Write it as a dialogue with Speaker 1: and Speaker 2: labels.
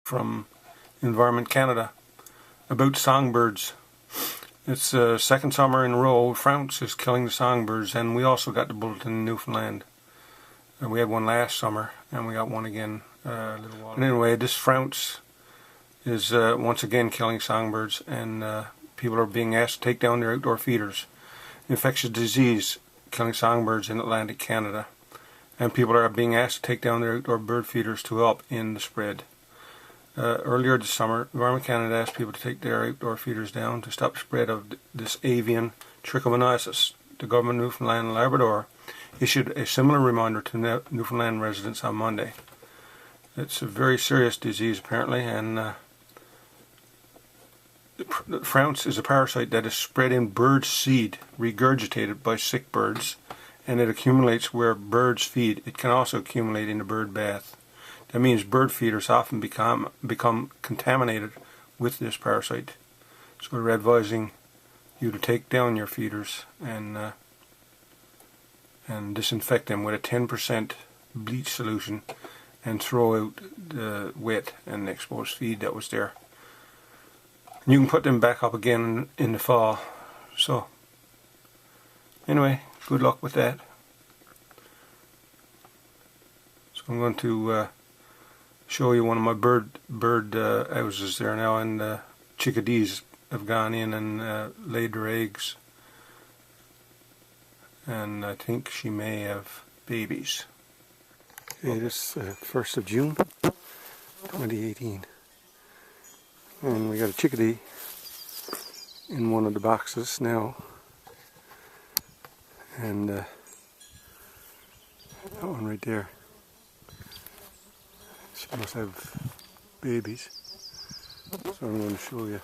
Speaker 1: from Environment Canada about songbirds. It's the second summer in a row Frounce is killing the songbirds, and we also got the bulletin in Newfoundland. We had one last summer and we got one again a little while. But anyway, this Frounce is once again killing songbirds, and people are being asked to take down their outdoor feeders. Infectious disease killing songbirds in Atlantic Canada, and people are being asked to take down their outdoor bird feeders to help in the spread. Earlier this summer, Environment Canada asked people to take their outdoor feeders down to stop the spread of this avian Trichomoniasis. The government of Newfoundland and Labrador issued a similar reminder to Newfoundland residents on Monday. It's a very serious disease apparently, and Frounce is a parasite that is spread in bird seed regurgitated by sick birds, and it accumulates where birds feed. It can also accumulate in the bird bath. That means bird feeders often become contaminated with this parasite. So we're advising you to take down your feeders and disinfect them with a 10% bleach solution and throw out the wet and exposed feed that was there. You can put them back up again in the fall. So anyway, good luck with that. So I'm going to show you one of my bird houses there now, and the chickadees have gone in and laid their eggs, and I think she may have babies. Okay, this is 1st of June 2018, and we got a chickadee in one of the boxes now, and that one right there, she must have babies, so I'm going to show you.